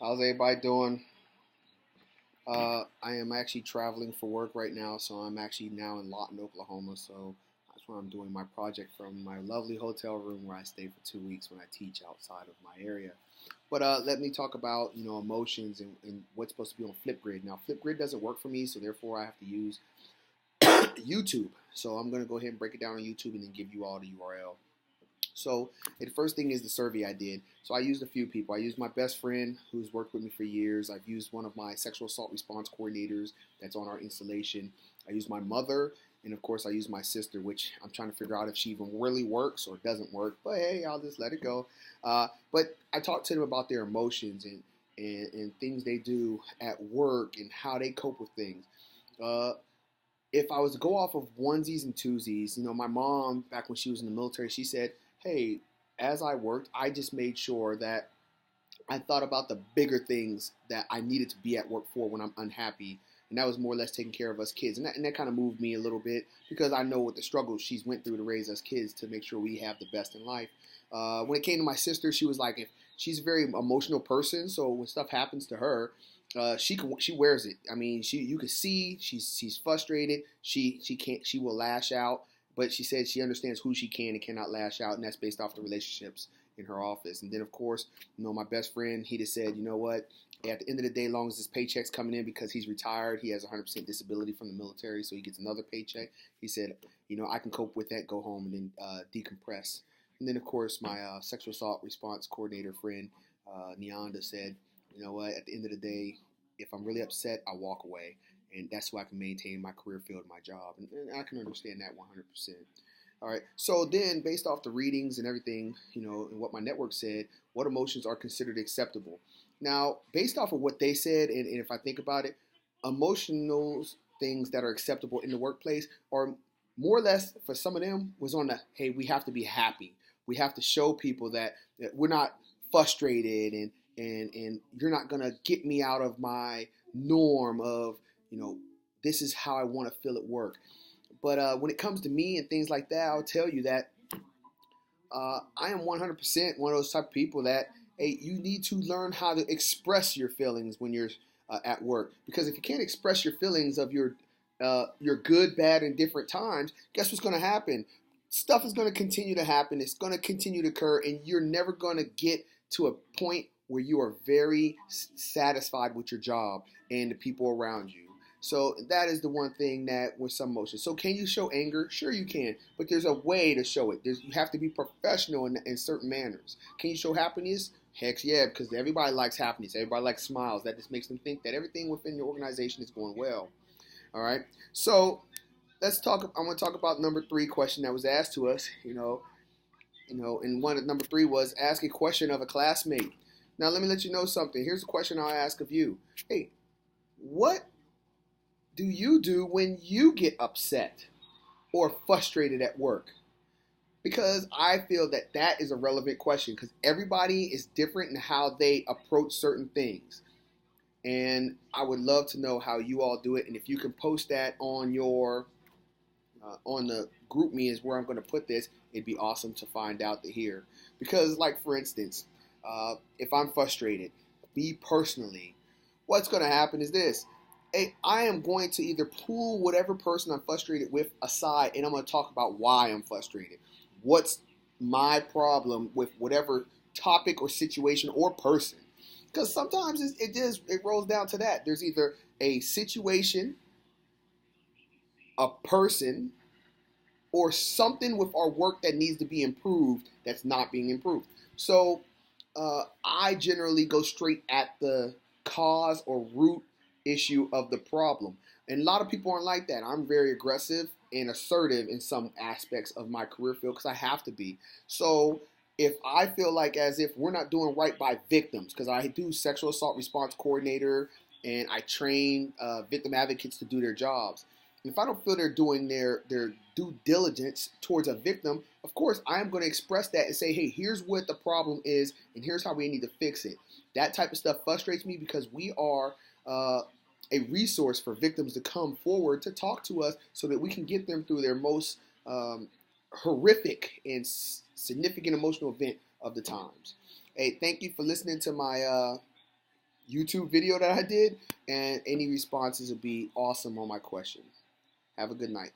How's everybody doing? I am actually traveling for work right now, so I'm actually now in Lawton, Oklahoma. So that's where I'm doing my project from my lovely hotel room where I stay for 2 weeks when I teach outside of my area. But let me talk about emotions and what's supposed to be on Flipgrid. Now Flipgrid doesn't work for me, so therefore I have to use YouTube. So I'm gonna go ahead and break it down on YouTube and then give you all the URL. So the first thing is the survey I did. So I used a few people. I used my best friend who's worked with me for years. I've used one of my sexual assault response coordinators that's on our installation. I used my mother, and of course I used my sister, which I'm trying to figure out if she even really works or doesn't work. But hey, I'll just let it go. But I talked to them about their emotions and things they do at work and how they cope with things. Uh, if I was to go off of onesies and twosies, my mom, back when she was in the military, she said, hey, as I worked, I just made sure that I thought about the bigger things that I needed to be at work for when I'm unhappy. And that was more or less taking care of us kids. And that kind of moved me a little bit because I know what the struggles she's went through to raise us kids to make sure we have the best in life. When it came to my sister, she was like, if she's a very emotional person, so when stuff happens to her, she wears it. I mean, you can see she's frustrated. She will lash out, but she said she understands who she can and cannot lash out, and that's based off the relationships in her office. And then of course, my best friend, he just said, you know what? At the end of the day, as long as his paycheck's coming in because he's retired, he has 100% disability from the military, so he gets another paycheck. He said, I can cope with that, go home and then decompress. And then, of course, my sexual assault response coordinator friend, Neonda, said, you know what, at the end of the day, if I'm really upset, I walk away. And that's so I can maintain my career field, my job. And I can understand that 100%. All right. So then, based off the readings and everything, and what my network said, what emotions are considered acceptable? Now, based off of what they said, and if I think about it, emotional things that are acceptable in the workplace are more or less, for some of them, was on the, hey, we have to be happy. We have to show people that we're not frustrated and you're not going to get me out of my norm of, this is how I want to feel at work. But when it comes to me and things like that, I'll tell you that I am 100% one of those type of people that, hey, you need to learn how to express your feelings when you're at work. Because if you can't express your feelings of your good, bad, and different times, guess what's going to happen? Stuff is going to continue to happen. It's going to continue to occur, and you're never going to get to a point where you are very satisfied with your job and the people around you. So that is the one thing that with some emotion. So can you show anger? Sure you can, but there's a way to show it. You have to be professional in certain manners. Can you show happiness? Heck yeah, because everybody likes happiness. Everybody likes smiles. That just makes them think that everything within your organization is going well. All right. So let's talk. I want to talk about number 3 question that was asked to us. And number 3 was ask a question of a classmate. Now let me let you know something. Here's a question I'll ask of you. Hey, what do you do when you get upset or frustrated at work? Because I feel that is a relevant question because everybody is different in how they approach certain things. And I would love to know how you all do it. And if you can post that on your on the group me is where I'm going to put this, it'd be awesome to find out to hear. Because like for instance, if I'm frustrated, me personally, what's going to happen is this. Hey, I am going to either pull whatever person I'm frustrated with aside and I'm going to talk about why I'm frustrated. What's my problem with whatever topic or situation or person? Because sometimes it rolls down to that. There's either a situation, a person, or something with our work that needs to be improved that's not being improved. So I generally go straight at the cause or root issue of the problem. And a lot of people aren't like that. I'm very aggressive and assertive in some aspects of my career field because I have to be. So if I feel like as if we're not doing right by victims, because I do sexual assault response coordinator and I train victim advocates to do their jobs. If I don't feel they're doing their due diligence towards a victim, of course, I am going to express that and say, hey, here's what the problem is, and here's how we need to fix it. That type of stuff frustrates me because we are a resource for victims to come forward to talk to us so that we can get them through their most horrific and significant emotional event of the times. Hey, thank you for listening to my YouTube video that I did, and any responses would be awesome on my question. Have a good night.